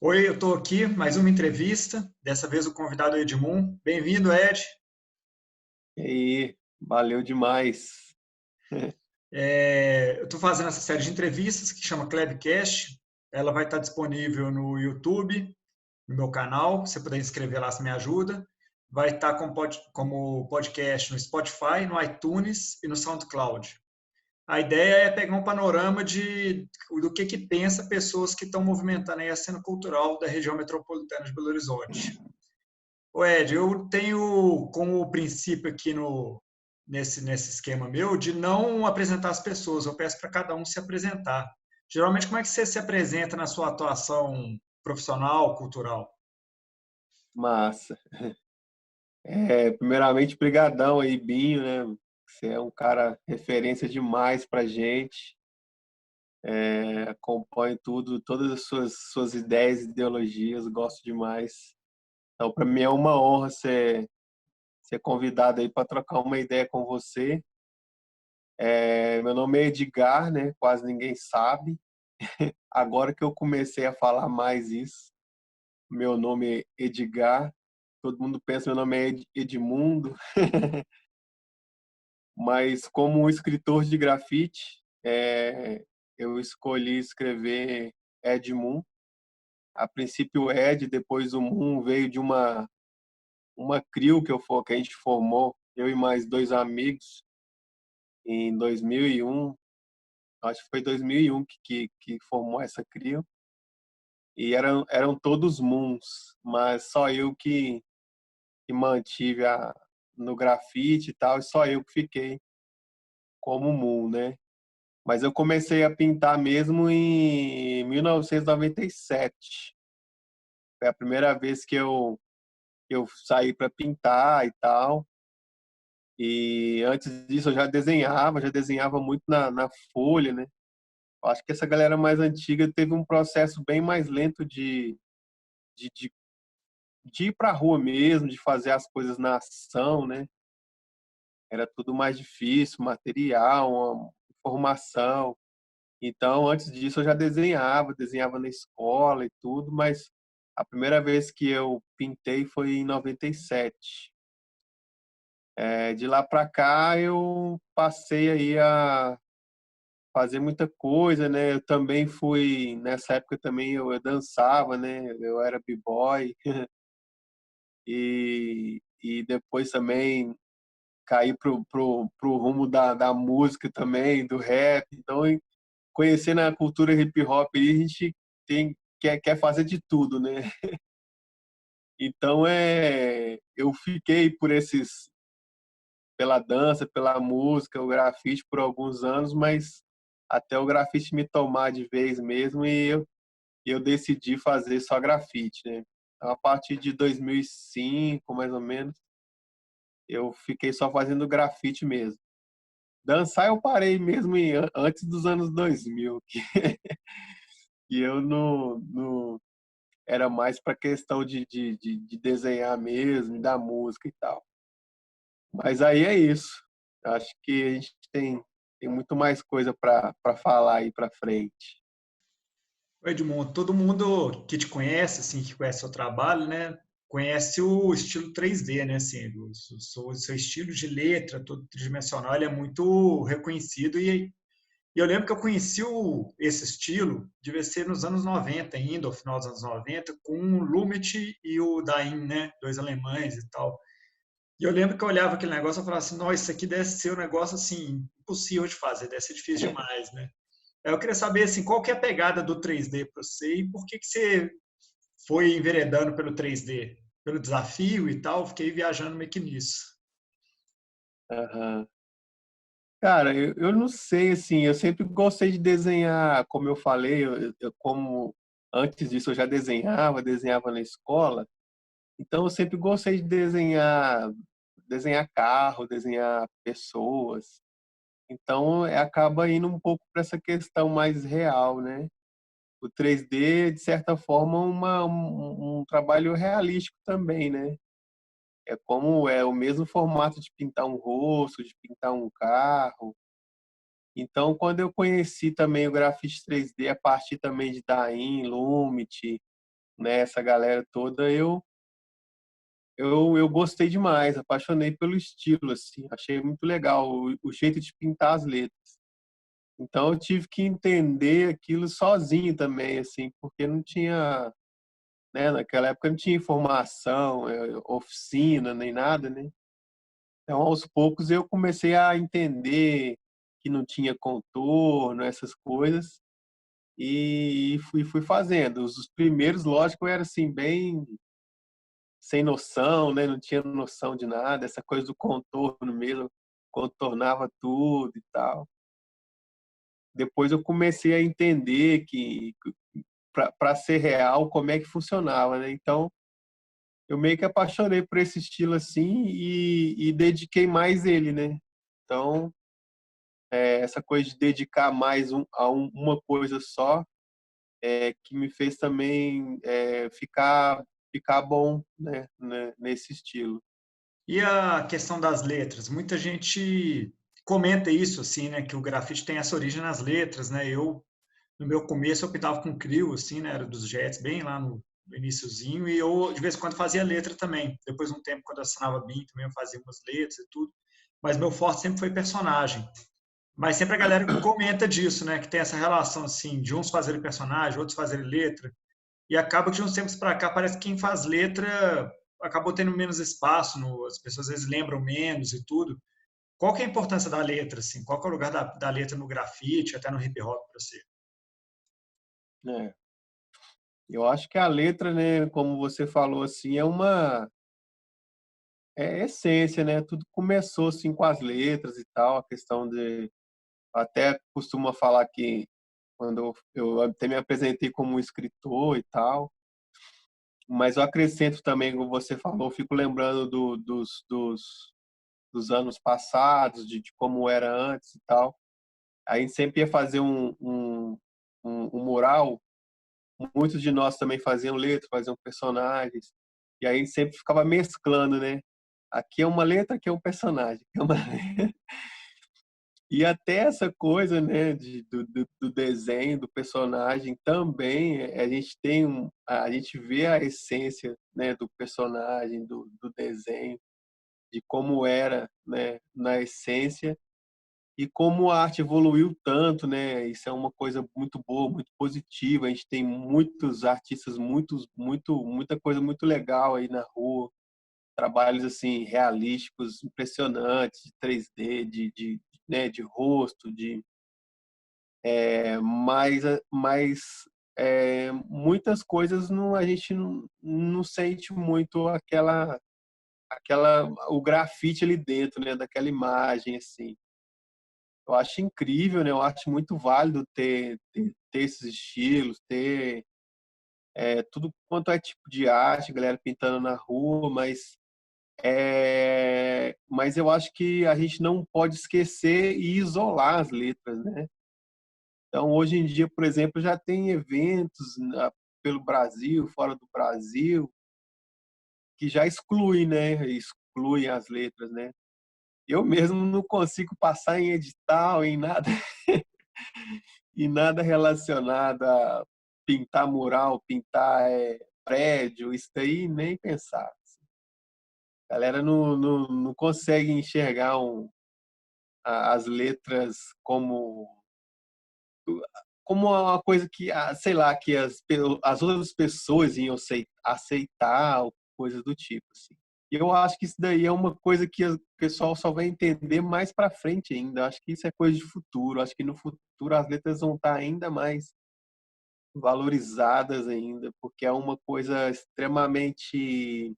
Oi, eu estou aqui, mais uma entrevista. Dessa vez o convidado é Edmund. Bem-vindo, Ed. E aí, valeu demais. Eu estou fazendo essa série de entrevistas que chama Klebcast. Ela vai estar disponível no YouTube, no meu canal. Se você puder inscrever lá, você me ajuda. Vai estar como podcast no Spotify, no iTunes e no SoundCloud. A ideia é pegar um panorama do que pensa pessoas que estão movimentando aí a cena cultural da região metropolitana de Belo Horizonte. Ô Ed, eu tenho como princípio aqui nesse esquema meu de não apresentar as pessoas, eu peço para cada um se apresentar. Geralmente, como é que você se apresenta na sua atuação profissional, cultural? Massa. Primeiramente, brigadão aí, Binho, né? Você é um cara referência demais pra gente. Acompanho tudo, todas as suas ideias e ideologias, gosto demais. Então, para mim é uma honra ser convidado aí para trocar uma ideia com você. Meu nome é Edgar, né? Quase ninguém sabe. Agora que eu comecei a falar mais isso, meu nome é Edgar. Todo mundo pensa meu nome é Edmundo, mas como um escritor de grafite, eu escolhi escrever Edmund. A princípio Ed, depois o Moon veio de uma crew que a gente formou, eu e mais dois amigos, em 2001. Acho que foi 2001 que formou essa crew. E eram todos Moons, mas só eu que mantive no grafite e tal, e só eu que fiquei como Moon, né? Mas eu comecei a pintar mesmo em 1997. Foi a primeira vez que eu saí para pintar e tal. E antes disso eu já desenhava muito na folha, né? Eu acho que essa galera mais antiga teve um processo bem mais lento de, de, de ir para a rua mesmo, de fazer as coisas na ação, né? Era tudo mais difícil, material, uma informação. Então, antes disso, eu já desenhava na escola e tudo, mas a primeira vez que eu pintei foi em 97. De lá para cá, eu passei aí a fazer muita coisa, né? Eu também fui, nessa época também eu dançava, né? Eu era b-boy e depois também caí pro rumo da música também, do rap. Então, conhecendo a cultura hip hop, a gente quer fazer de tudo, né? Então eu fiquei pela dança, pela música, o grafite por alguns anos, mas até o grafite me tomar de vez mesmo e eu decidi fazer só grafite, né? Então, a partir de 2005, mais ou menos, eu fiquei só fazendo grafite mesmo. Dançar eu parei mesmo antes dos anos 2000, que eu não era mais para questão de desenhar mesmo, da música e tal. Mas aí é isso. Acho que a gente tem muito mais coisa para falar aí para frente. Ô Edmund, todo mundo que te conhece, assim, que conhece seu trabalho, né, conhece o estilo 3D, né, assim, o seu estilo de letra, todo tridimensional, ele é muito reconhecido e eu lembro que eu conheci esse estilo, devia ser nos anos 90 ainda, ao final dos anos 90, com o Lumet e o Daim, né? Dois alemães e tal. E eu lembro que eu olhava aquele negócio e falava assim, nossa, isso aqui deve ser um negócio assim, impossível de fazer, deve ser difícil demais, né? Aí eu queria saber assim, qual que é a pegada do 3D para você e por que você foi enveredando pelo 3D? Pelo desafio e tal, fiquei viajando meio que nisso. Aham. Cara, eu não sei, assim, eu sempre gostei de desenhar, como eu falei, como antes disso eu já desenhava na escola, então eu sempre gostei de desenhar carro, desenhar pessoas. Então acaba indo um pouco para essa questão mais real, né? O 3D, de certa forma, um trabalho realístico também, né? É como é o mesmo formato de pintar um rosto, de pintar um carro. Então, quando eu conheci também o grafite 3D, a partir também de Daim, Lumit, né, essa galera toda, eu gostei demais, apaixonei pelo estilo, assim, achei muito legal o jeito de pintar as letras. Então eu tive que entender aquilo sozinho também, assim, porque não tinha, né, naquela época não tinha informação, oficina, nem nada, né? Então aos poucos eu comecei a entender que não tinha contorno, essas coisas, e fui fazendo. Os primeiros, lógico, era assim, bem sem noção, né? Não tinha noção de nada, essa coisa do contorno mesmo, contornava tudo e tal. Depois eu comecei a entender que para ser real como é que funcionava, né? Então eu meio que apaixonei por esse estilo assim e dediquei mais ele, né? Então essa coisa de dedicar mais uma coisa só que me fez também ficar bom, né, nesse estilo. E a questão das letras, muita gente comenta isso, assim, né, que o grafite tem essa origem nas letras, né? Eu, no meu começo, eu pintava com crio, assim, né, era dos Jets, bem lá no iniciozinho, e eu, de vez em quando, fazia letra também. Depois de um tempo, quando eu assinava BIM, também eu fazia umas letras e tudo. Mas meu forte sempre foi personagem. Mas sempre a galera comenta disso, né, que tem essa relação, assim, de uns fazerem personagem, outros fazerem letra, e acaba que de uns tempos para cá parece que quem faz letra acabou tendo menos espaço, as pessoas às vezes lembram menos e tudo. Qual que é a importância da letra, assim? Qual que é o lugar da letra no grafite, até no hip hop para você? É. Eu acho que a letra, né, como você falou assim, é essência, né? Tudo começou assim com as letras e tal, a questão de até costuma falar que quando eu até me apresentei como um escritor e tal, mas eu acrescento também, como você falou, fico lembrando dos anos passados, de como era antes e tal. A gente sempre ia fazer um mural, muitos de nós também faziam letras, faziam personagens, e aí a gente sempre ficava mesclando, né? Aqui é uma letra, aqui é um personagem. Aqui é uma... E até essa coisa, né, do desenho, do personagem também, a gente tem a gente vê a essência, né, do personagem, do desenho, de como era, né, na essência e como a arte evoluiu tanto, né? Isso é uma coisa muito boa, muito positiva. A gente tem muitos artistas, muita coisa muito legal aí na rua, trabalhos assim realísticos, impressionantes, de 3D, né, de rosto, mas muitas coisas não, a gente não sente muito aquela o grafite ali dentro, né, daquela imagem assim. Eu acho incrível, né? Eu acho muito válido ter esses estilos, ter tudo quanto é tipo de arte, galera pintando na rua, mas eu acho que a gente não pode esquecer e isolar as letras, né? Então, hoje em dia, por exemplo, já tem eventos pelo Brasil, fora do Brasil, que já excluem, né? Excluem as letras, né? Eu mesmo não consigo passar em edital, em nada, e nada relacionado a pintar mural, pintar prédio, isso daí nem pensar. A galera não consegue enxergar as letras como uma coisa que, sei lá, que as outras pessoas iam aceitar, ou coisas do tipo, assim. E eu acho que isso daí é uma coisa que o pessoal só vai entender mais para frente ainda. Eu acho que isso é coisa de futuro. Eu acho que no futuro as letras vão estar ainda mais valorizadas ainda, porque é uma coisa extremamente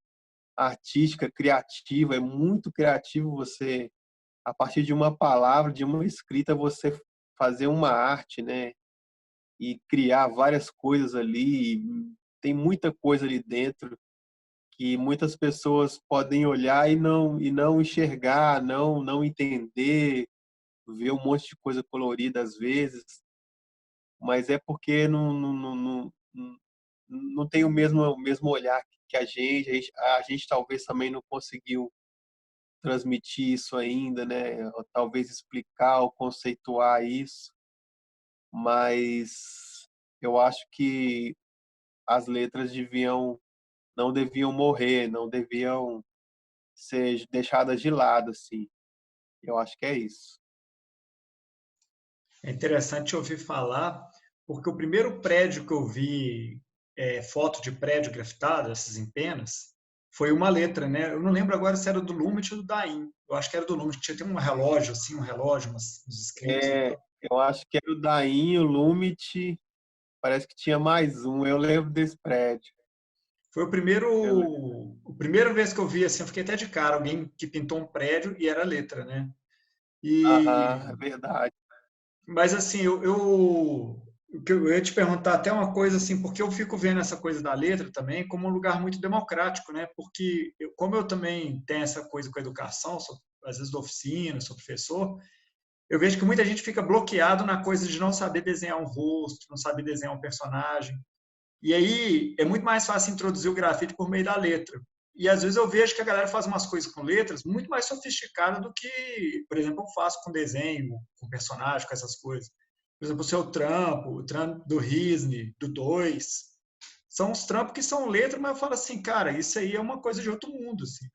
artística, criativa, é muito criativo você, a partir de uma palavra, de uma escrita, você fazer uma arte, né? E criar várias coisas ali, tem muita coisa ali dentro que muitas pessoas podem olhar e não enxergar, não entender, ver um monte de coisa colorida às vezes, mas é porque não tem o mesmo olhar que a gente talvez também não conseguiu transmitir isso ainda, né? Ou talvez explicar ou conceituar isso, mas eu acho que as letras não deviam morrer, não deviam ser deixadas de lado, assim. Eu acho que é isso. É interessante ouvir falar, porque o primeiro prédio que eu vi, foto de prédio grafitado, essas em penas, foi uma letra, né? Eu não lembro agora se era do Lumet ou do Daim. Eu acho que era do Lumet, tinha um relógio, assim, um relógio, uns escritos e É, tal. eu acho que era o Daim, o Lumit, parece que tinha mais um. Eu lembro desse prédio. Foi o primeiro vez que eu vi, assim, eu fiquei até de cara, alguém que pintou um prédio e era letra, né? E Aham, é verdade. Mas assim, eu ia te perguntar até uma coisa assim, porque eu fico vendo essa coisa da letra também como um lugar muito democrático, né? Porque como eu também tenho essa coisa com a educação, às vezes dou oficina, sou professor, eu vejo que muita gente fica bloqueado na coisa de não saber desenhar um rosto, não saber desenhar um personagem. E aí é muito mais fácil introduzir o grafite por meio da letra. E às vezes eu vejo que a galera faz umas coisas com letras muito mais sofisticadas do que, por exemplo, eu faço com desenho, com personagem, com essas coisas. Por exemplo, o trampo do Risne, do 2, são uns trampos que são letras, mas eu falo assim, cara, isso aí é uma coisa de outro mundo, assim.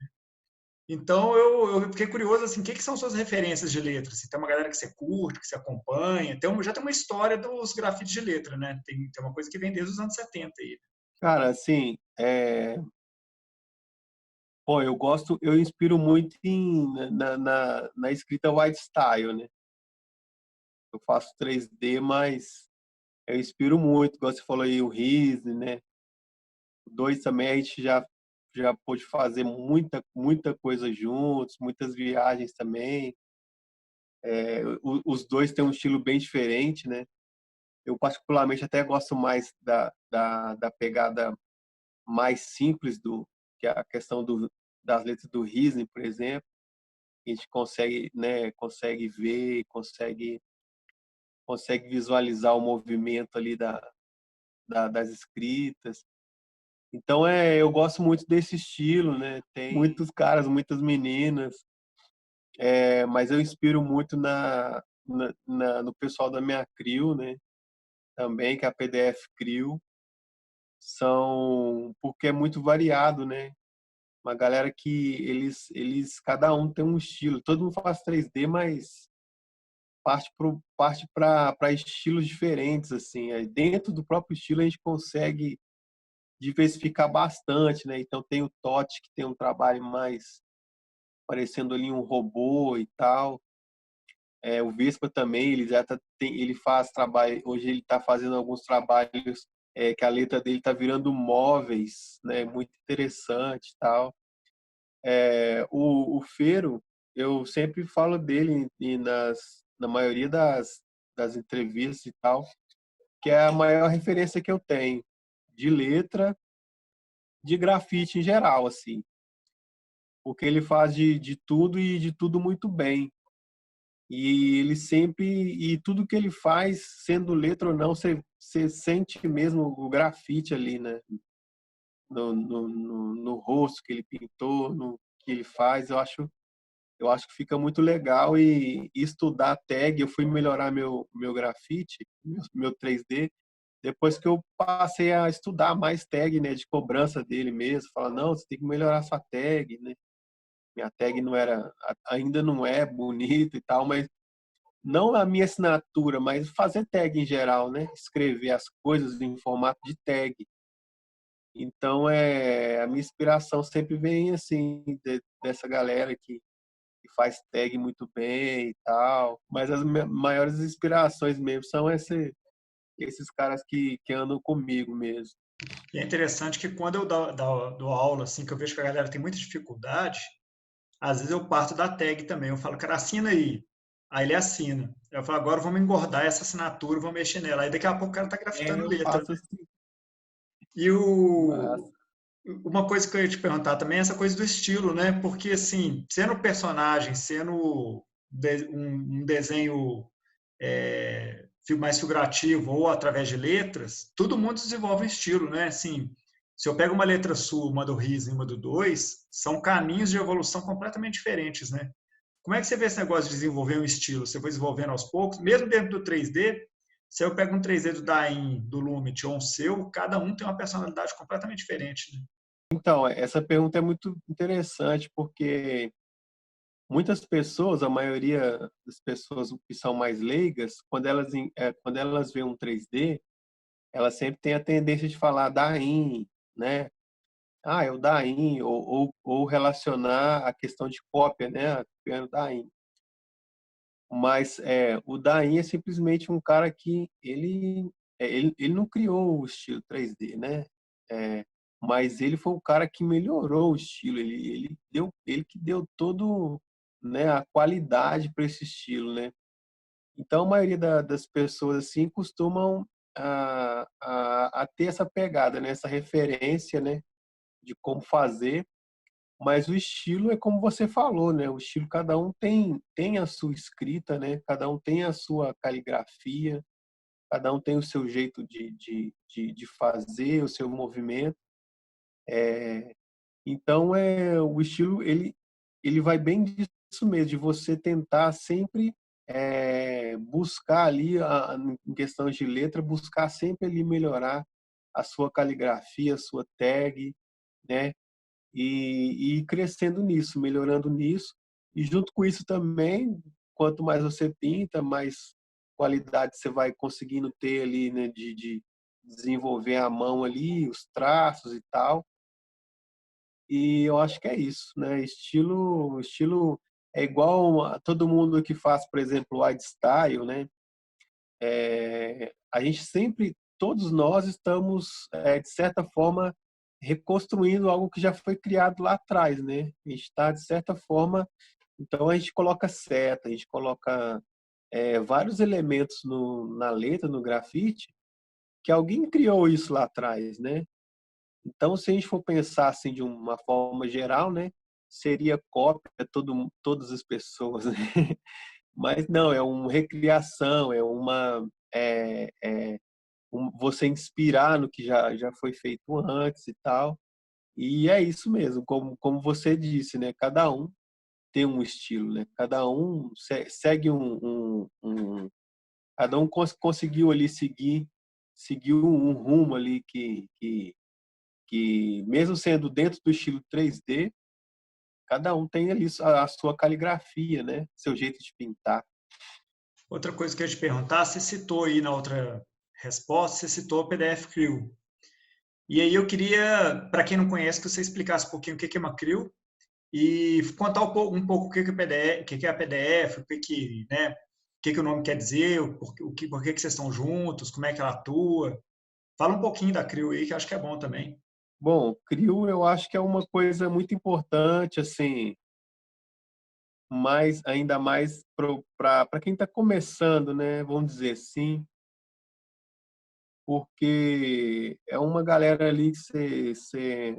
Então eu fiquei curioso, assim, o que são suas referências de letras? Assim, tem uma galera que você curte, que você acompanha, já tem uma história dos grafites de letra, né? Tem uma coisa que vem desde os anos 70 aí. Cara, assim, pô, eu inspiro muito na escrita white style, né? Eu faço 3D, mas eu inspiro muito, igual você falou aí, o Risne, né? O 2 também a gente já pôde fazer muita coisa juntos, muitas viagens também. Os dois têm um estilo bem diferente, né? Eu particularmente até gosto mais da pegada mais simples que é a questão das letras do Risne, por exemplo. A gente consegue, né, consegue ver, consegue visualizar o movimento ali das escritas. Então eu gosto muito desse estilo, né? Tem muitos caras, muitas meninas, mas eu inspiro muito no pessoal da minha crew, né? Também, que é a PDF Crew, porque é muito variado, né? Uma galera que cada um tem um estilo. Todo mundo faz 3D, mas parte para estilos diferentes, assim. Aí dentro do próprio estilo a gente consegue diversificar bastante, né? Então tem o Totti, que tem um trabalho mais parecendo ali um robô e tal. O Vespa também, ele faz trabalho, hoje ele está fazendo alguns trabalhos que a letra dele está virando móveis, né? Muito interessante e tal. O Fero, eu sempre falo dele na maioria das entrevistas e tal, que é a maior referência que eu tenho de letra, de grafite em geral, assim, porque ele faz de tudo e de tudo muito bem. E tudo que ele faz, sendo letra ou não, você sente mesmo o grafite ali, né? No rosto que ele pintou, no que ele faz, eu acho que fica muito legal e estudar tag. Eu fui melhorar meu grafite, meu 3D, depois que eu passei a estudar mais tag, né, de cobrança dele mesmo. Fala, não, você tem que melhorar sua tag, né? Minha tag ainda não é bonita e tal, mas não a minha assinatura, mas fazer tag em geral, né? Escrever as coisas em formato de tag. Então, a minha inspiração sempre vem assim dessa galera que faz tag muito bem e tal. Mas as maiores inspirações mesmo são esses caras que andam comigo mesmo. E é interessante que quando eu dou aula, assim, que eu vejo que a galera tem muita dificuldade, às vezes eu parto da tag também. Eu falo, cara, assina aí. Aí ele assina. Eu falo, agora vamos engordar essa assinatura, vamos mexer nela. Aí daqui a pouco o cara tá grafitando Eu letra. faço assim, E mas uma coisa que eu ia te perguntar também é essa coisa do estilo, né? Porque, assim, sendo personagem, sendo um desenho mais figurativo ou através de letras, todo mundo desenvolve um estilo, né? Assim, se eu pego uma letra sua, uma do Riso e uma do 2, são caminhos de evolução completamente diferentes, né? Como é que você vê esse negócio de desenvolver um estilo? Você foi desenvolvendo aos poucos, mesmo dentro do 3D, Se eu pego um 3D do Dain, do Lumet ou um seu, cada um tem uma personalidade completamente diferente, né? Então, essa pergunta é muito interessante, porque muitas pessoas, a maioria das pessoas que são mais leigas, quando elas veem um 3D, elas sempre têm a tendência de falar Dain, né? Ah, é o Dain, ou relacionar a questão de cópia, né? Copiando Dain. Mas o Dain é simplesmente um cara que ele não criou o estilo 3D, né? É, mas ele foi o cara que melhorou o estilo. Ele que deu todo, né, a qualidade para esse estilo, né? Então a maioria das pessoas assim costumam a ter essa pegada, né? Essa referência, né? De como fazer. Mas o estilo é como você falou, né? O estilo, cada um tem a sua escrita, né? Cada um tem a sua caligrafia, cada um tem o seu jeito de fazer, o seu movimento. Então, o estilo, ele vai bem disso mesmo, de você tentar sempre buscar ali, em questões de letra, buscar sempre ali melhorar a sua caligrafia, a sua tag, né? E ir crescendo nisso, melhorando nisso. E junto com isso também, quanto mais você pinta, mais qualidade você vai conseguindo ter ali, né, de desenvolver a mão ali, os traços e tal. E eu acho que é isso, né? Estilo é igual a todo mundo que faz, por exemplo, o style, né? A gente sempre, todos nós estamos, de certa forma, reconstruindo algo que já foi criado lá atrás, né? A gente está, de certa forma, então a gente coloca seta, a gente coloca vários elementos na letra, no grafite, que alguém criou isso lá atrás, né? Então, se a gente for pensar assim de uma forma geral, né, seria cópia todas as pessoas, né? Mas não, é uma recriação, você inspirar no que já foi feito antes e tal. E é isso mesmo, como você disse, né? Cada um tem um estilo, né? Cada um segue cada um conseguiu ali seguiu um rumo ali que mesmo sendo dentro do estilo 3D, cada um tem ali a sua caligrafia, né? Seu jeito de pintar. Outra coisa que eu ia te perguntar, você citou aí na outra resposta, você citou o PDF Crew. E aí eu queria, para quem não conhece, que você explicasse um pouquinho o que é uma Crew e contar um pouco o que é PDF, o que é a PDF, né, o que o nome quer dizer, por que vocês estão juntos, como é que ela atua. Fala um pouquinho da Crew aí, que eu acho que é bom também. Bom, CRIO eu acho que é uma coisa muito importante, assim, mas ainda mais para quem está começando, né? Vamos dizer assim, porque é uma galera ali que você,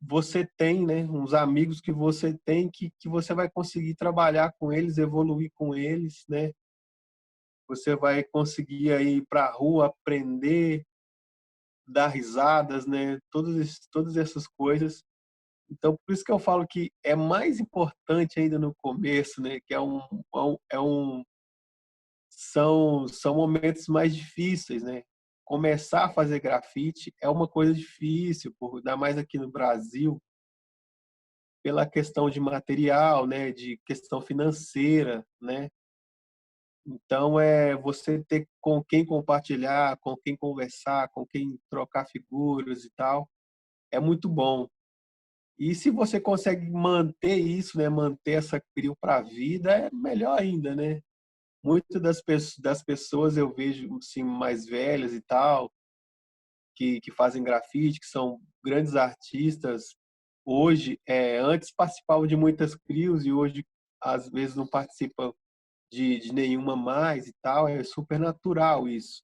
você tem, né? Uns amigos que você tem que você vai conseguir trabalhar com eles, evoluir com eles, né? Você vai conseguir aí para a rua aprender, dar risadas, né? Todas essas coisas. Então, por isso que eu falo que é mais importante ainda no começo, né? Que são momentos mais difíceis, né? Começar a fazer grafite é uma coisa difícil, ainda mais aqui no Brasil, pela questão de material, né? De questão financeira, né? Então, você ter com quem compartilhar, com quem conversar, com quem trocar figuras e tal, é muito bom. E se você consegue manter isso, né, manter essa crio para a vida, é melhor ainda, né? Muitas das pessoas eu vejo assim, mais velhas e tal, que fazem grafite, que são grandes artistas, hoje, antes participavam de muitas crios e hoje às vezes não participam de nenhuma mais e tal, é super natural isso.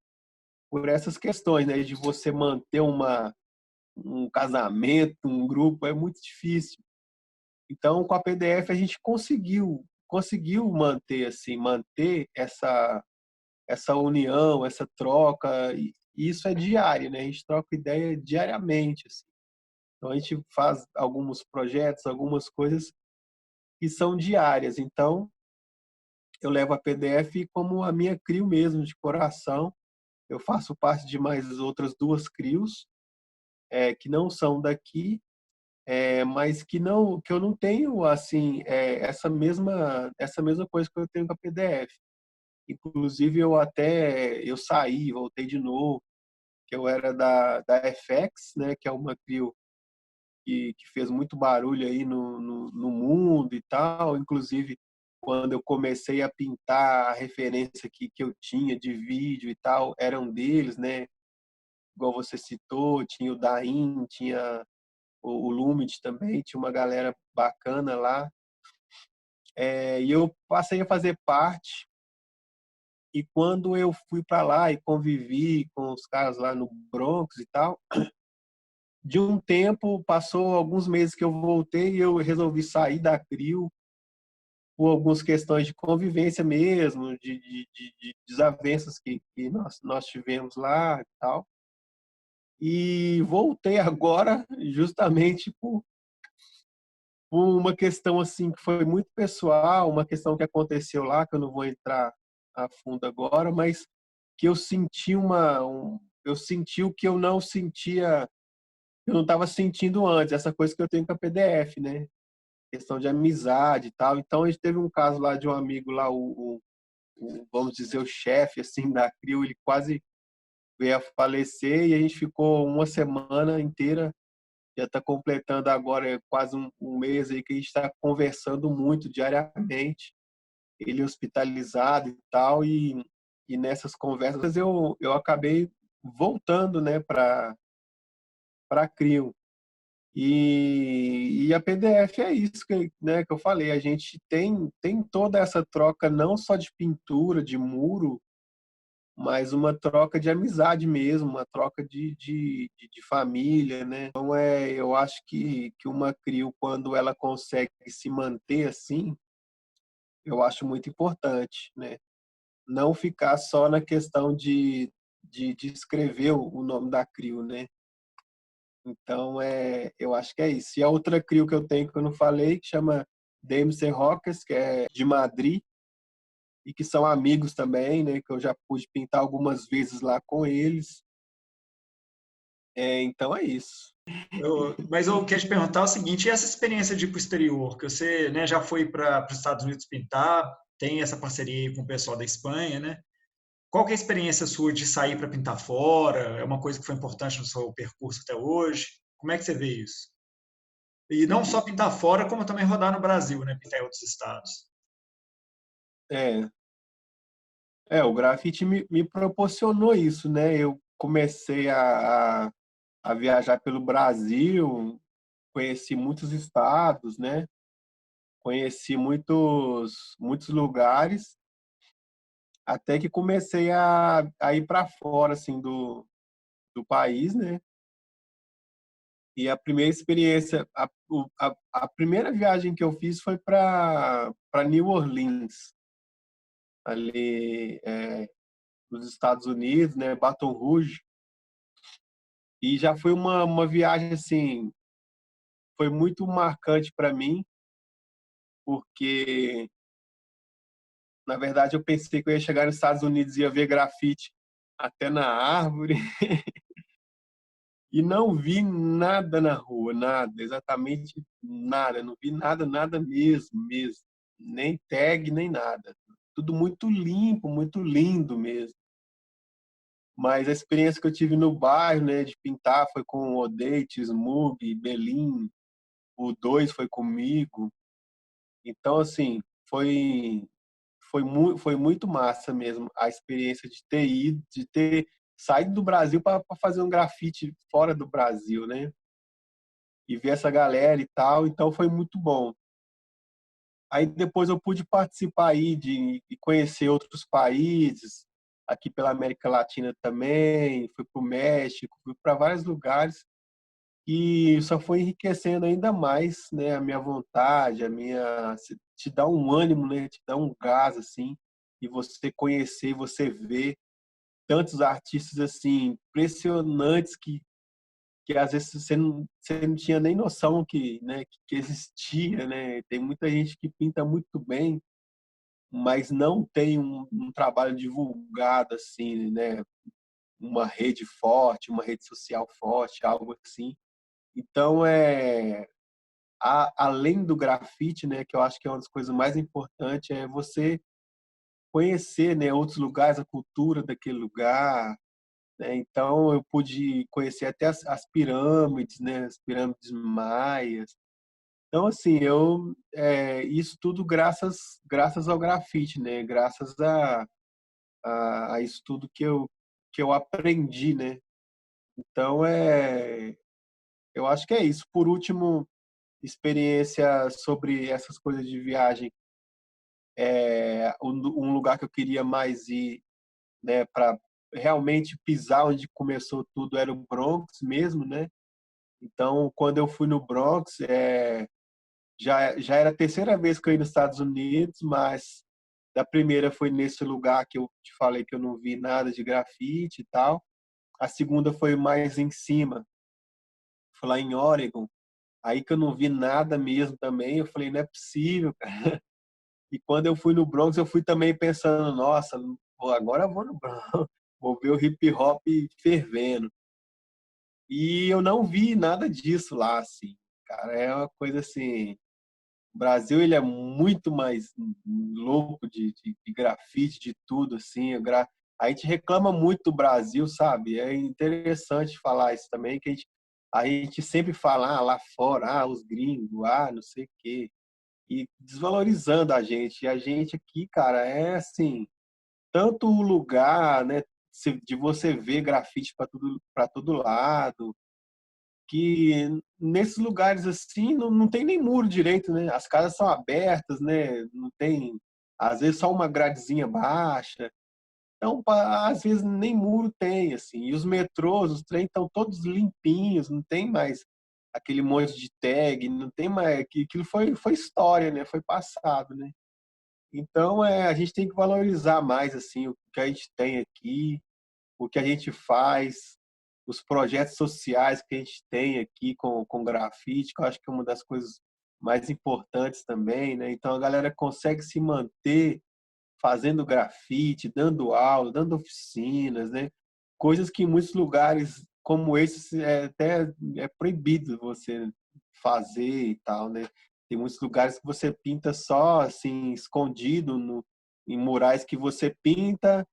Por essas questões, né, de você manter um casamento, um grupo, é muito difícil. Então, com a PDF a gente conseguiu manter assim, manter essa união, essa troca, e isso é diário, né? A gente troca ideia diariamente, assim. Então a gente faz alguns projetos, algumas coisas que são diárias. Então, eu levo a PDF como a minha CRIO mesmo, de coração. Eu faço parte de mais outras 2 CRIOs, que não são daqui, mas que eu não tenho assim essa mesma coisa que eu tenho com a PDF. Inclusive eu saí, voltei de novo, que eu era da FX, né, que é uma CRIO que fez muito barulho aí no mundo e tal. Inclusive, quando eu comecei a pintar, a referência que eu tinha de vídeo e tal, era um deles, né? Igual você citou, tinha o Daim, tinha o Lumit também, tinha uma galera bacana lá. E eu passei a fazer parte. E quando eu fui para lá e convivi com os caras lá no Bronx e tal, de um tempo, passou alguns meses que eu voltei e eu resolvi sair da CRIO por algumas questões de convivência mesmo, de desavenças que nós tivemos lá e tal. E voltei agora justamente por uma questão assim que foi muito pessoal, uma questão que aconteceu lá, que eu não vou entrar a fundo agora, mas que eu senti eu senti o que eu não sentia, eu não estava sentindo antes, essa coisa que eu tenho com a PDF, né? Questão de amizade e tal. Então a gente teve um caso lá de um amigo lá, vamos dizer, o chefe assim da CRIO, ele quase veio a falecer e a gente ficou uma semana inteira, já está completando agora quase um mês aí que a gente está conversando muito diariamente, ele hospitalizado e tal, e nessas conversas eu acabei voltando, né, para a CRIO. E a PDF é isso né, que eu falei, a gente tem toda essa troca não só de pintura, de muro, mas uma troca de amizade mesmo, uma troca de família, né? Então, eu acho que uma CRIO, quando ela consegue se manter assim, eu acho muito importante, né? Não ficar só na questão de escrever o nome da CRIO, né? Então, eu acho que é isso. E a outra CRIO que eu tenho, que eu não falei, que chama DMC Rockers, que é de Madrid, e que são amigos também, né? Que eu já pude pintar algumas vezes lá com eles. Então é isso. Mas eu quero te perguntar o seguinte, e essa experiência de ir para o exterior, que você, né, já foi para os Estados Unidos pintar, tem essa parceria aí com o pessoal da Espanha, né? Qual que é a experiência sua de sair para pintar fora? É uma coisa que foi importante no seu percurso até hoje? Como é que você vê isso? E não só pintar fora, como também rodar no Brasil, né? Pintar em outros estados. É, o grafite me proporcionou isso, né? Eu comecei a viajar pelo Brasil, conheci muitos estados, né? Conheci muitos lugares, até que comecei a ir para fora, assim, do país, né? E a primeira experiência, a primeira viagem que eu fiz foi para New Orleans, ali nos Estados Unidos, né? Baton Rouge. E já foi uma viagem, assim, foi muito marcante para mim, porque, na verdade, eu pensei que eu ia chegar nos Estados Unidos e ia ver grafite até na árvore, e não vi nada na rua, nada, exatamente nada, não vi nada, nada mesmo, mesmo. Nem tag, nem nada. Tudo muito limpo, muito lindo mesmo. Mas a experiência que eu tive no bairro, né, de pintar, foi com o Odete, Smug, Belim, o 2 foi comigo. Então, assim, foi muito massa mesmo a experiência de ter ido, de ter saído do Brasil para fazer um grafite fora do Brasil, né? E ver essa galera e tal, então foi muito bom. Aí depois eu pude participar aí de conhecer outros países, aqui pela América Latina também, fui para o México, fui para vários lugares, e só foi enriquecendo ainda mais, né, a minha vontade, te dá um ânimo, né, te dá um gás assim, e você conhecer, você ver tantos artistas assim impressionantes que às vezes você não tinha nem noção que, né, que existia, né? Tem muita gente que pinta muito bem mas não tem um trabalho divulgado assim, né? Uma rede forte, uma rede social forte, algo assim. Então, além do grafite, né, que eu acho que é uma das coisas mais importantes, é você conhecer, né, outros lugares, a cultura daquele lugar, né? Então, eu pude conhecer até as pirâmides, né, as pirâmides maias. Então, assim, isso tudo graças ao grafite, né? Graças a isso tudo que eu aprendi, né? Então, eu acho que é isso. Por último, experiência sobre essas coisas de viagem. Um lugar que eu queria mais ir, né, para realmente pisar onde começou tudo era o Bronx mesmo, né? Então, quando eu fui no Bronx, já era a terceira vez que eu ia nos Estados Unidos, mas da primeira foi nesse lugar que eu te falei que eu não vi nada de grafite e tal. A segunda foi mais em cima, foi lá em Oregon. Aí que eu não vi nada mesmo também, eu falei, não é possível, cara. E quando eu fui no Bronx, eu fui também pensando, nossa, agora eu vou no Bronx, vou ver o hip hop fervendo. E eu não vi nada disso lá, assim. Cara, é uma coisa assim, o Brasil ele é muito mais louco de grafite, de tudo, assim. A gente reclama muito do Brasil, sabe? É interessante falar isso também, que a gente sempre fala lá fora, os gringos, não sei o quê. E desvalorizando a gente. E a gente aqui, cara, é assim, tanto o lugar, né, de você ver grafite para todo lado, que nesses lugares assim não tem nem muro direito, né? As casas são abertas, né? Não tem, às vezes só uma gradezinha baixa. Então, às vezes nem muro tem, assim. E os metrôs, os trens estão todos limpinhos, não tem mais aquele monte de tag, não tem mais. Aquilo foi história, né? Foi passado, né? Então, a gente tem que valorizar mais assim o que a gente tem aqui, o que a gente faz, os projetos sociais que a gente tem aqui com grafite, que eu acho que é uma das coisas mais importantes também, né? Então a galera consegue se manter fazendo grafite, dando aula, dando oficinas, né? Coisas que em muitos lugares como esse até é proibido você fazer e tal, né? Tem muitos lugares que você pinta só assim escondido em murais que você pinta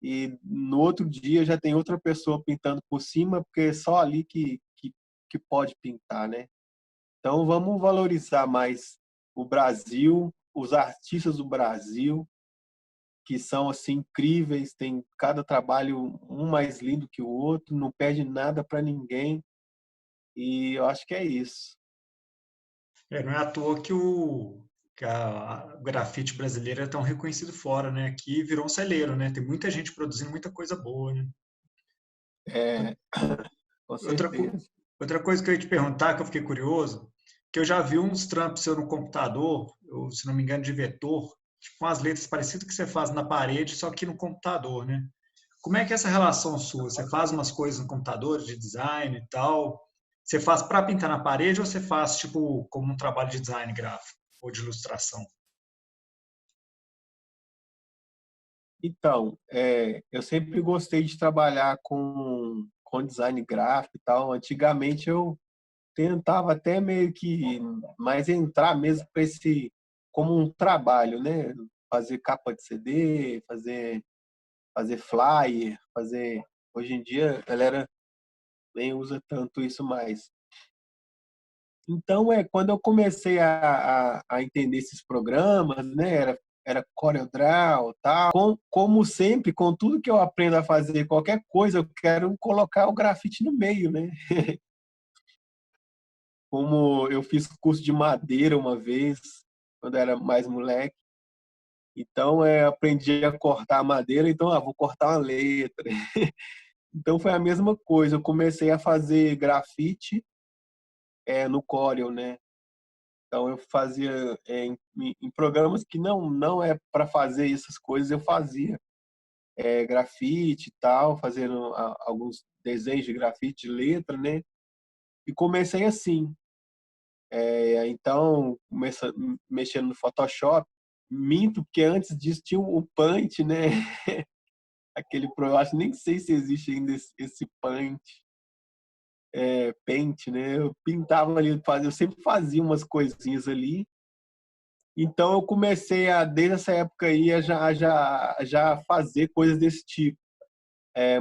e no outro dia já tem outra pessoa pintando por cima, porque é só ali que pode pintar, né? Então vamos valorizar mais o Brasil, os artistas do Brasil, que são assim incríveis, tem cada trabalho um mais lindo que o outro, não perde nada para ninguém, e eu acho que é isso. Não é à toa que a grafite brasileira é tão reconhecido fora, né? Aqui virou um celeiro, né? Tem muita gente produzindo muita coisa boa, né? É, com Outra, certeza. outra coisa que eu ia te perguntar, que eu fiquei curioso, que eu já vi uns trampos seu no computador, se não me engano, de vetor, tipo umas letras parecidas que você faz na parede, só que no computador, né? Como é que é essa relação sua? Você faz umas coisas no computador de design e tal? Você faz para pintar na parede ou você faz tipo como um trabalho de design gráfico ou de ilustração? Então, eu sempre gostei de trabalhar com design gráfico e tal. Antigamente eu tentava até meio que mais entrar mesmo para esse como um trabalho, né? Fazer capa de CD, fazer flyer, fazer. Hoje em dia a galera nem usa tanto isso mais. Então, quando eu comecei a entender esses programas, né? Era CorelDRAW, tal. Como sempre, com tudo que eu aprendo a fazer, qualquer coisa, eu quero colocar o grafite no meio, né? Como eu fiz curso de madeira uma vez, quando era mais moleque. Então, aprendi a cortar a madeira, então, vou cortar uma letra. Então, foi a mesma coisa. Eu comecei a fazer grafite no Corel, né? Então, eu fazia em programas que não é para fazer essas coisas, eu fazia grafite e tal, fazendo alguns desenhos de grafite, de letra, né? E comecei assim. Então, mexendo no Photoshop, minto, porque antes disso tinha o Paint, né? Eu acho, nem sei se existe ainda esse Paint, Paint, né? Eu pintava ali, eu sempre fazia umas coisinhas ali. Então eu comecei desde essa época aí, já fazer coisas desse tipo.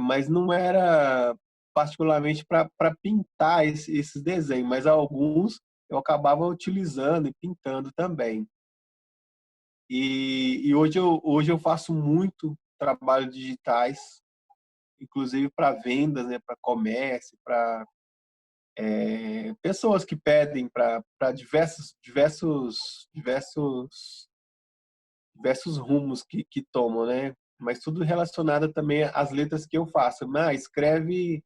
Mas não era particularmente para pintar esses desenhos, mas alguns eu acabava utilizando e pintando também. E hoje eu faço muito trabalho digitais, inclusive para vendas, né, para comércio, para pessoas que pedem para diversos rumos que tomam, né? Mas tudo relacionado também às letras que eu faço. Mas escreve,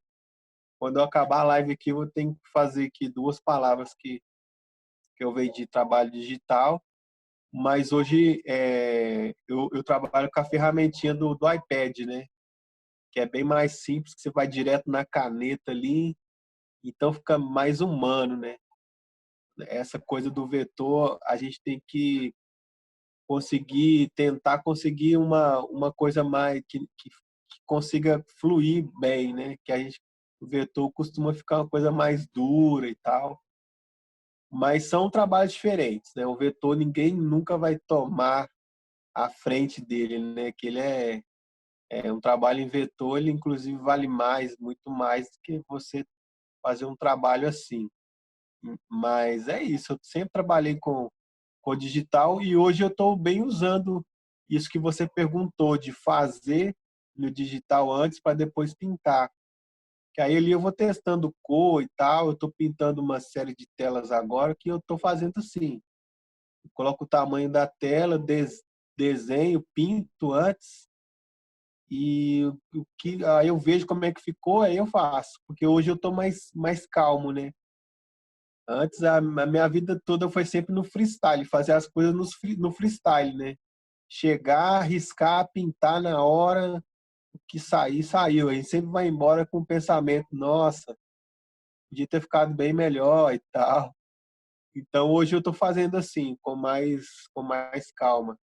quando eu acabar a live aqui, eu tenho que fazer aqui duas palavras que eu vejo de trabalho digital. Mas hoje eu trabalho com a ferramentinha do iPad, né? Que é bem mais simples, que você vai direto na caneta ali, então fica mais humano, né? Essa coisa do vetor, a gente tem que tentar conseguir uma coisa mais que consiga fluir bem, né? Que o vetor costuma ficar uma coisa mais dura e tal, mas são trabalhos diferentes, né? O vetor ninguém nunca vai tomar a frente dele, né? Que ele é um trabalho em vetor, ele inclusive vale mais, muito mais do que você fazer um trabalho assim. Mas é isso, eu sempre trabalhei com digital e hoje eu estou bem usando isso que você perguntou, de fazer no digital antes para depois pintar. Que aí ali eu vou testando cor e tal, eu estou pintando uma série de telas agora que eu estou fazendo assim. Eu coloco o tamanho da tela, desenho, pinto antes e o que aí eu vejo como é que ficou, aí eu faço, porque hoje eu estou mais calmo, né? Antes a minha vida toda foi sempre no freestyle, fazer as coisas no freestyle, né? Chegar, riscar, pintar na hora, o que sair, saiu. A gente sempre vai embora com o pensamento, nossa, podia ter ficado bem melhor e tal. Então hoje eu estou fazendo assim, com mais calma.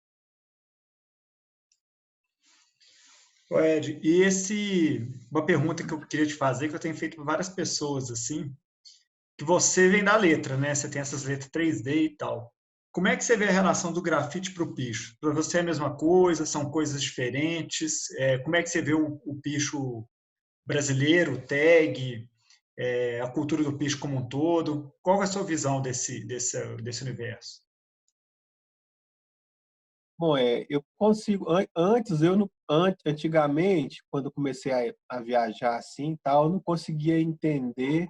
Ô, Ed, uma pergunta que eu queria te fazer, que eu tenho feito para várias pessoas, assim, que você vem da letra, né? Você tem essas letras 3D e tal. Como é que você vê a relação do grafite para o picho? Para você é a mesma coisa? São coisas diferentes? Como é que você vê o picho brasileiro, o tag, a cultura do picho como um todo? Qual é a sua visão desse universo? Bom, eu consigo. Antes, antigamente, quando eu comecei a viajar assim, e tal, eu não conseguia entender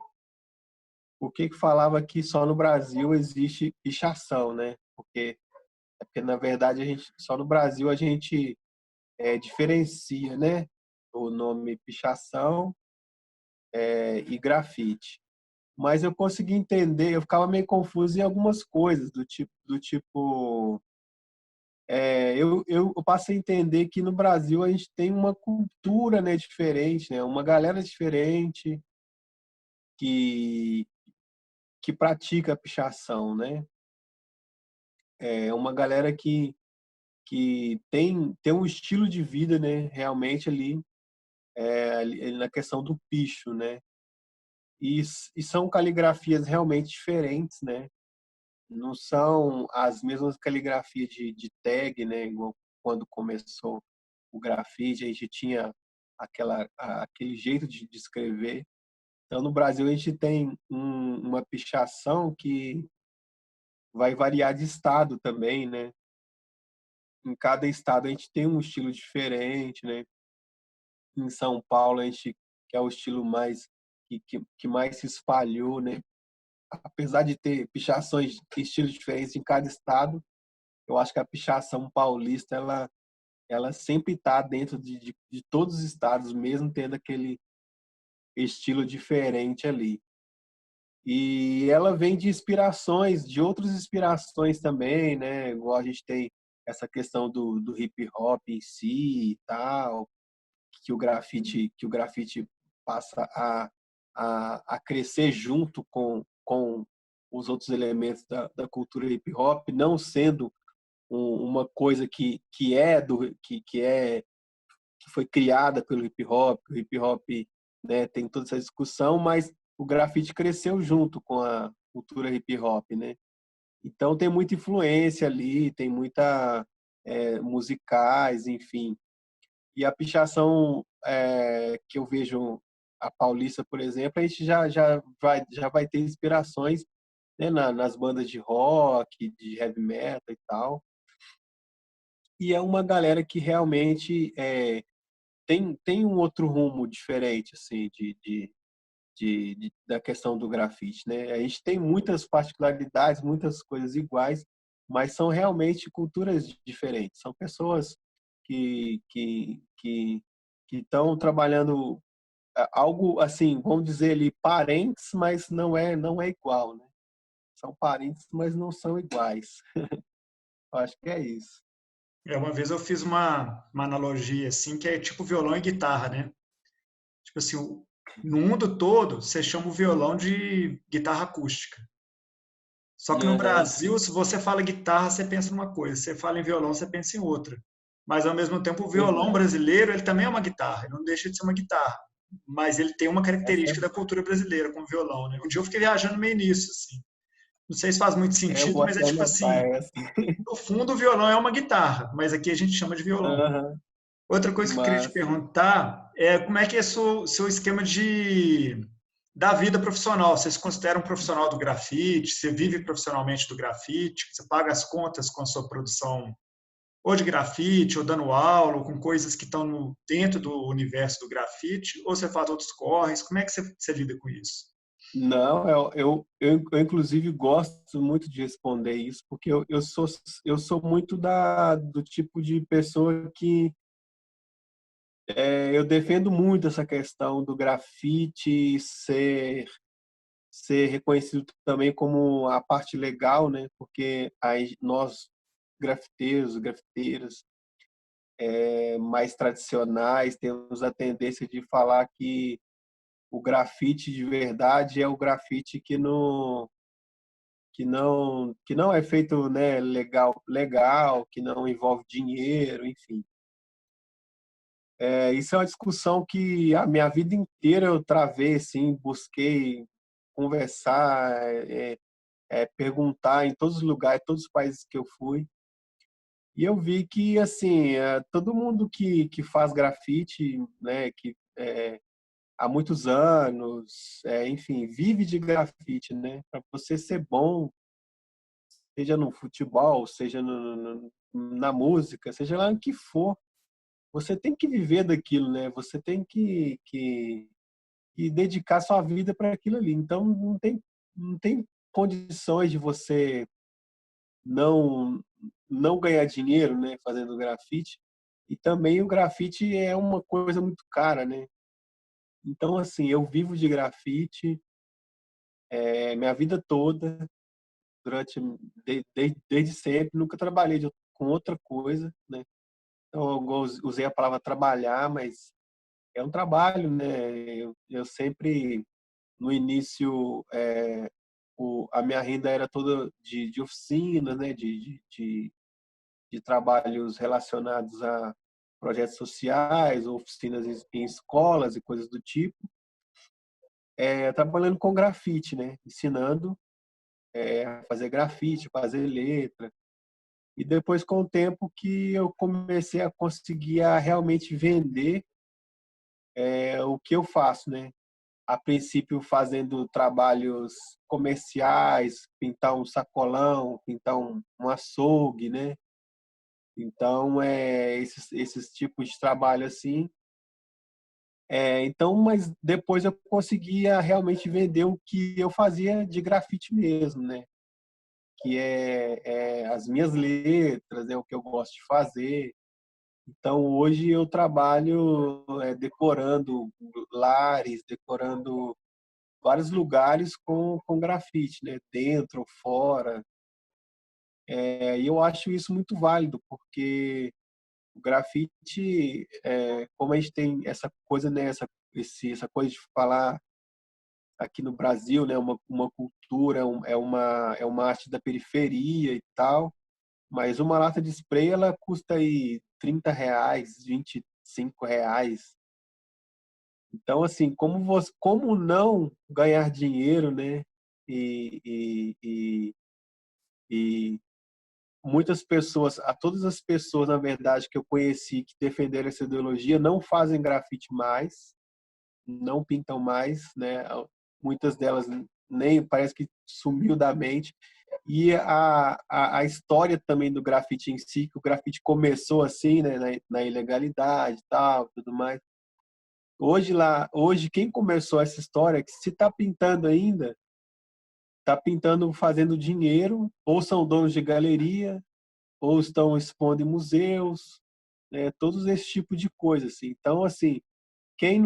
o que falava que só no Brasil existe pichação, né? Porque na verdade só no Brasil a gente diferencia, né? O nome pichação e grafite. Mas eu consegui entender, eu ficava meio confuso em algumas coisas do tipo, eu passei a entender que no Brasil a gente tem uma cultura, né, diferente, né? Uma galera diferente que que pratica a pichação, né? É uma galera que tem um estilo de vida, né, realmente ali na questão do picho, né? E são caligrafias realmente diferentes, né? Não são as mesmas caligrafias de tag, né? Igual quando começou o grafite, a gente tinha aquele jeito de escrever. Então, no Brasil, a gente tem uma pichação que vai variar de estado também, né? Em cada estado, a gente tem um estilo diferente, né? Em São Paulo, a gente que é o estilo mais que mais se espalhou, né? Apesar de ter pichações, estilos diferentes em cada estado, eu acho que a pichação paulista ela sempre está dentro de todos os estados, mesmo tendo aquele estilo diferente ali. E ela vem de inspirações, de outras inspirações também, né? Igual a gente tem essa questão do hip hop em si e tal, que o grafite passa a crescer junto com os outros elementos da cultura hip hop, não sendo uma coisa que foi criada pelo hip hop. O hip hop, né, tem toda essa discussão, mas o grafite cresceu junto com a cultura hip hop, né? Então tem muita influência ali, tem muita musicais, enfim. E a pichação que eu vejo a Paulista, por exemplo, a gente já vai ter inspirações, né, nas bandas de rock, de heavy metal e tal. E é uma galera que realmente tem um outro rumo diferente, assim, da questão do grafite, né? A gente tem muitas particularidades, muitas coisas iguais, mas são realmente culturas diferentes. São pessoas que estão trabalhando algo assim, vamos dizer ali, parentes, mas não é igual, né? São parentes, mas não são iguais. Eu acho que é isso. Uma vez eu fiz uma analogia assim, que é tipo violão e guitarra, né? Tipo assim, no mundo todo, você chama o violão de guitarra acústica. Só que no Aham. Brasil, se você fala guitarra, você pensa numa coisa, se você fala em violão, você pensa em outra. Mas ao mesmo tempo, o Pois violão é. brasileiro, ele também é uma guitarra, ele não deixa de ser uma guitarra. Mas ele tem uma Essa característica da cultura brasileira como violão, né? Um dia eu fiquei viajando meio nisso, assim. Não sei se faz muito eu sentido, vou mas é até tipo anotar assim, essa. no fundo o violão é uma guitarra, mas aqui a gente chama de violão. Aham. Outra coisa que eu queria te Mas perguntar é como é que é seu esquema da vida profissional? Você se considera um profissional do grafite? Você vive profissionalmente do grafite? Você paga as contas com a sua produção ou de grafite, ou dando aula, ou com coisas que estão dentro do universo do grafite? Ou você faz outros corres? Como é que você lida com isso? não, eu inclusive gosto muito de responder isso, porque eu sou muito do tipo de pessoa que eu defendo muito essa questão do grafite ser reconhecido também como a parte legal, né? Porque aí nós grafiteiros, grafiteiras mais tradicionais temos a tendência de falar que o grafite de verdade é o grafite que não é feito, né, legal, que não envolve dinheiro, enfim. Isso é uma discussão que a minha vida inteira eu travei, assim, busquei conversar, perguntar em todos os lugares, todos os países que eu fui. E eu vi que, assim, todo mundo que faz grafite, né, que há muitos anos, enfim, vive de grafite, né? Para você ser bom, seja no futebol, seja na música, seja lá no que for, você tem que viver daquilo, né? Você tem que dedicar sua vida para aquilo ali. Então, não tem condições de você não não ganhar dinheiro, né, fazendo grafite. E também o grafite é uma coisa muito cara, né? Então, assim, eu vivo de grafite minha vida toda, durante desde sempre, nunca trabalhei com outra coisa, né? Então, eu usei a palavra trabalhar, mas é um trabalho, né? Eu sempre, no início, a minha renda era toda de oficina, né? De trabalhos relacionados a projetos sociais, oficinas em escolas e coisas do tipo, trabalhando com grafite, né? Ensinando a fazer grafite, fazer letra. E depois, com o tempo, que eu comecei a conseguir realmente vender o que eu faço, né? A princípio, fazendo trabalhos comerciais, pintar um sacolão, pintar um açougue, né? Então, esses tipos de trabalho assim. Então, mas depois eu conseguia realmente vender o que eu fazia de grafite mesmo, né? Que é as minhas letras, é o que eu gosto de fazer. Então, hoje eu trabalho decorando lares, decorando vários lugares com grafite, né? Dentro ou fora. E eu acho isso muito válido, porque o grafite, como a gente tem essa coisa, né? Essa coisa de falar aqui no Brasil, né? Uma cultura, é uma arte da periferia e tal. Mas uma lata de spray, ela custa aí R$ 30, R$ 25. Então, assim, como não ganhar dinheiro, né? E, e, e, e muitas pessoas, a todas as pessoas, na verdade, que eu conheci que defenderam essa ideologia, não fazem grafite mais, não pintam mais, né? Muitas delas nem parece que sumiu da mente. E a história também do grafite em si, que o grafite começou assim, né, na ilegalidade e tal, tudo mais. Hoje quem começou essa história, que se está pintando ainda, está pintando fazendo dinheiro, ou são donos de galeria, ou estão expondo em museus, né, todos esse tipo de coisa, assim. Então, assim, quem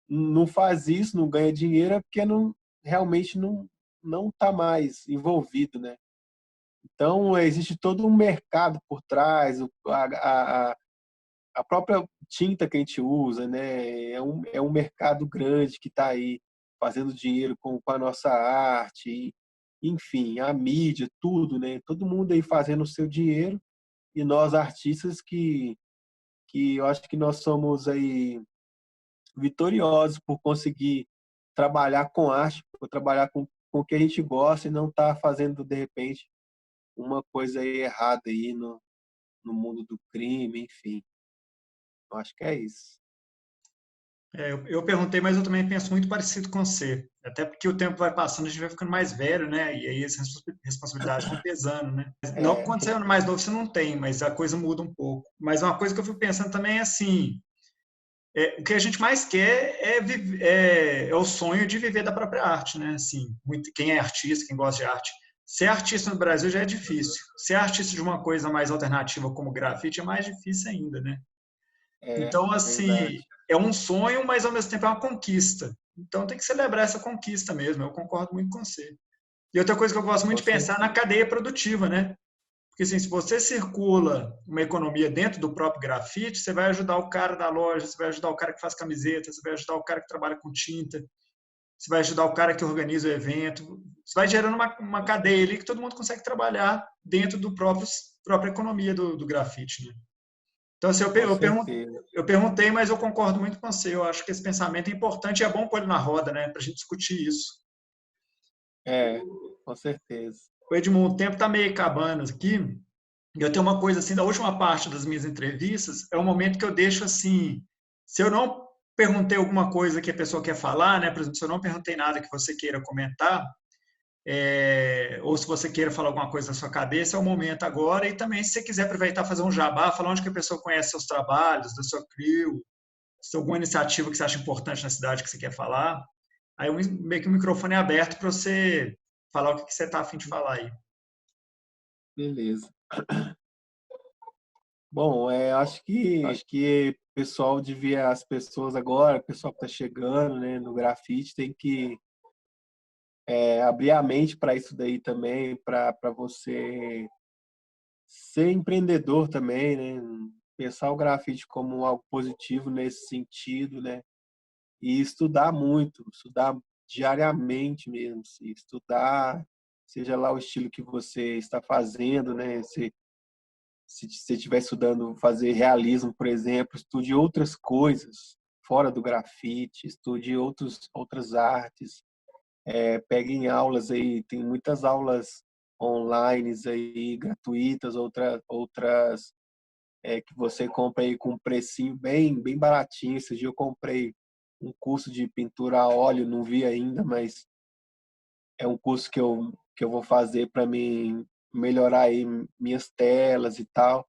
não faz isso, não ganha dinheiro, é porque realmente não está mais envolvido, né? Então, existe todo um mercado por trás, a própria tinta que a gente usa, né? É um mercado grande que está aí fazendo dinheiro com a nossa arte, enfim, a mídia, tudo, né? Todo mundo aí fazendo o seu dinheiro e nós artistas que eu acho que nós somos aí vitoriosos por conseguir trabalhar com arte, por trabalhar com o que a gente gosta e não estar fazendo, de repente, uma coisa aí errada aí no mundo do crime, enfim. Eu acho que é isso. Eu perguntei, mas eu também penso muito parecido com você. Até porque o tempo vai passando, a gente vai ficando mais velho, né? E aí as responsabilidades vão pesando, né? Não que É, quando você é mais novo você não tem, mas a coisa muda um pouco. Mas uma coisa que eu fico pensando também é assim, o que a gente mais quer é o sonho de viver da própria arte, né? Assim, quem é artista, quem gosta de arte. Ser artista no Brasil já é difícil. Ser artista de uma coisa mais alternativa como grafite é mais difícil ainda, né? Então, assim, verdade. é um sonho, mas ao mesmo tempo é uma conquista. Então tem que celebrar essa conquista mesmo. Eu concordo muito com você. E outra coisa que eu gosto muito Com de pensar é na certeza. cadeia produtiva, né? Porque assim, se você circula uma economia dentro do próprio grafite, você vai ajudar o cara da loja, você vai ajudar o cara que faz camiseta, você vai ajudar o cara que trabalha com tinta, você vai ajudar o cara que organiza o evento. Você vai gerando uma cadeia ali que todo mundo consegue trabalhar dentro do própria economia do grafite, né? Então, assim, Com certeza. eu perguntei, mas eu concordo muito com você. Eu acho que esse pensamento é importante e é bom pôr ele na roda, né, para a gente discutir isso. É, com certeza. O Edmundo, o tempo está meio acabando aqui. E eu tenho uma coisa assim, da última parte das minhas entrevistas, é o momento que eu deixo assim, se eu não perguntei alguma coisa que a pessoa quer falar, né, por exemplo, se eu não perguntei nada que você queira comentar, ou se você queira falar alguma coisa na sua cabeça, é o momento agora. E também, se você quiser aproveitar e fazer um jabá, falar onde que a pessoa conhece seus trabalhos, da sua crew, se tem alguma iniciativa que você acha importante na cidade que você quer falar, aí meio que o microfone é aberto para você falar o que você está a fim de falar aí. Beleza. Bom, acho que pessoal devia, as pessoas agora, o pessoal que está chegando, né, no grafite, tem que abrir a mente para isso daí também, para você ser empreendedor também, né? Pensar o grafite como algo positivo nesse sentido, né? E estudar muito, estudar diariamente mesmo, se estudar, seja lá o estilo que você está fazendo, né? Se você estiver estudando fazer realismo, por exemplo, estude outras coisas fora do grafite, estude outras artes, peguem aulas aí, tem muitas aulas online aí, gratuitas, outras que você compra aí com um precinho bem baratinho. Esse dia eu comprei um curso de pintura a óleo, não vi ainda, mas é um curso que eu vou fazer para mim melhorar aí minhas telas e tal.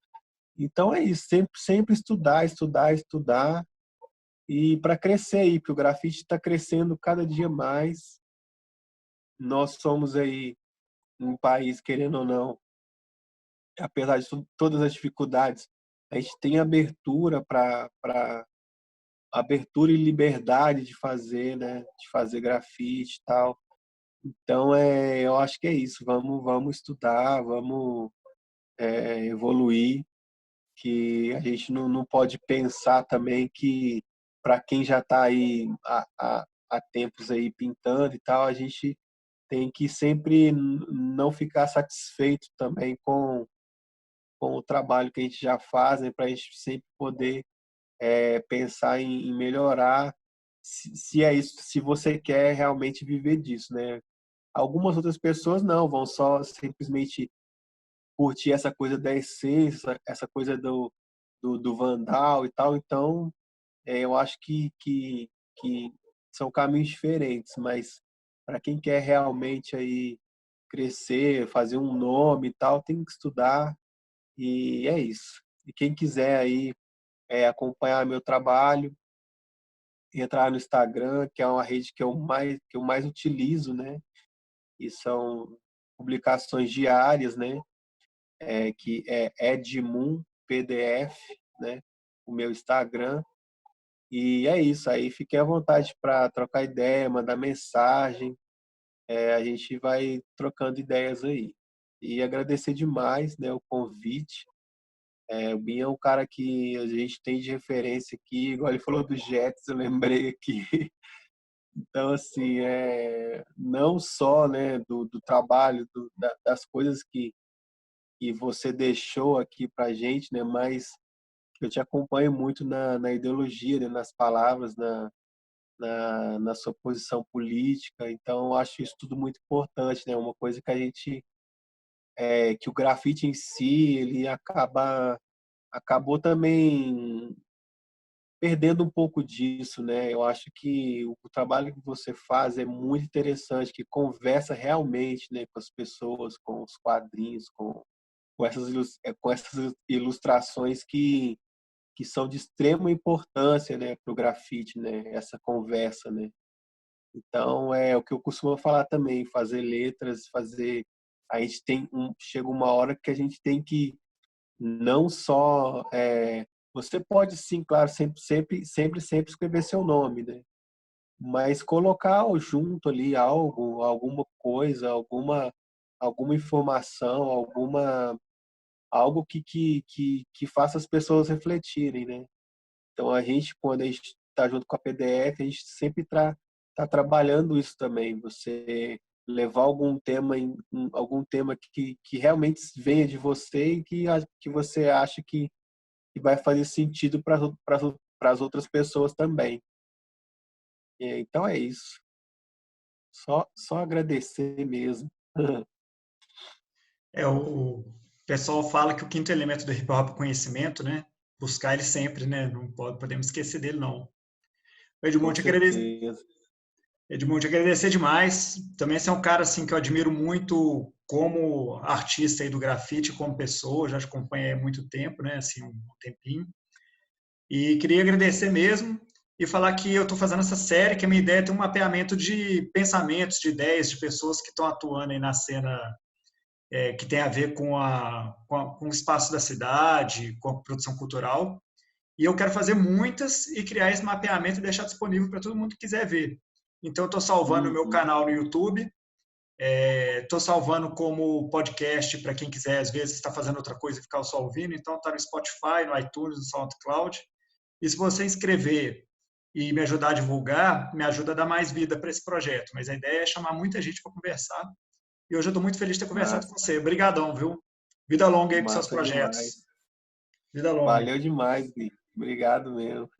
Então é isso, sempre estudar, estudar, estudar e para crescer aí, porque o grafite está crescendo cada dia mais. Nós somos aí um país, querendo ou não, apesar de todas as dificuldades, a gente tem abertura para abertura e liberdade de fazer, né? De fazer grafite e tal. Então, eu acho que é isso. Vamos estudar, vamos evoluir, que a gente não pode pensar também que para quem já está aí há tempos aí pintando e tal, a gente tem que sempre não ficar satisfeito também com o trabalho que a gente já faz, né, para a gente sempre poder pensar em melhorar, se é isso, se você quer realmente viver disso, né? Algumas outras pessoas não, vão só simplesmente curtir essa coisa da essência, essa coisa do Vandal e tal. Então, eu acho que são caminhos diferentes, mas para quem quer realmente aí crescer, fazer um nome e tal, tem que estudar e é isso. E quem quiser aí acompanhar meu trabalho, entrar no Instagram, que é uma rede que eu mais utilizo, né? E são publicações diárias, né? Que é Edmun PDF, né? O meu Instagram. E é isso, aí fiquem à vontade para trocar ideia, mandar mensagem, a gente vai trocando ideias aí. E agradecer demais, né, o convite. O Binho é um cara que a gente tem de referência aqui, igual ele falou do Jets, eu lembrei aqui. Então, assim, não só, né, do trabalho, das coisas que você deixou aqui para a gente, né, mas eu te acompanho muito na ideologia, né, nas palavras, na sua posição política. Então, eu acho isso tudo muito importante, né? Uma coisa que a gente, que o grafite em si, ele acabou também perdendo um pouco disso, né? Eu acho que o trabalho que você faz é muito interessante, que conversa realmente, né, com as pessoas, com os quadrinhos, com essas ilustrações que são de extrema importância, né, para o grafite, né? Essa conversa, né? Então, é o que eu costumo falar também, fazer letras, fazer. A gente chega uma hora que a gente tem que não só. Você pode, sim, claro, sempre escrever seu nome, né? Mas colocar junto ali alguma coisa, alguma informação, algo que faça as pessoas refletirem, né? Então, quando a gente está junto com a PDF, a gente sempre tá trabalhando isso também. Você levar algum tema que realmente venha de você e que você acha que vai fazer sentido para as outras pessoas também. Então é isso. Só agradecer mesmo. O pessoal fala que o quinto elemento do hip hop é o conhecimento, né? Buscar ele sempre, né? Não podemos esquecer dele, não. Com Edmundo, certeza. Edmundo, te agradecer demais. Também você é um cara assim que eu admiro muito como artista aí do grafite, como pessoa, já te acompanho há muito tempo, né? Assim, um tempinho. E queria agradecer mesmo e falar que eu estou fazendo essa série, que a minha ideia é ter um mapeamento de pensamentos, de ideias, de pessoas que estão atuando aí na cena, que tem a ver com o espaço da cidade, com a produção cultural. E eu quero fazer muitas e criar esse mapeamento e deixar disponível para todo mundo que quiser ver. Então, eu estou salvando o meu Uhum. canal no YouTube, estou salvando como podcast para quem quiser, às vezes, estar fazendo outra coisa e ficar só ouvindo. Então, está no Spotify, no iTunes, no SoundCloud. E se você inscrever e me ajudar a divulgar, me ajuda a dar mais vida para esse projeto. Mas a ideia é chamar muita gente para conversar. E hoje eu estou muito feliz de ter conversado com Massa, você. Obrigadão, viu? Vida longa aí para seus massa demais. projetos. Vida longa. Valeu demais, Gui. Obrigado mesmo.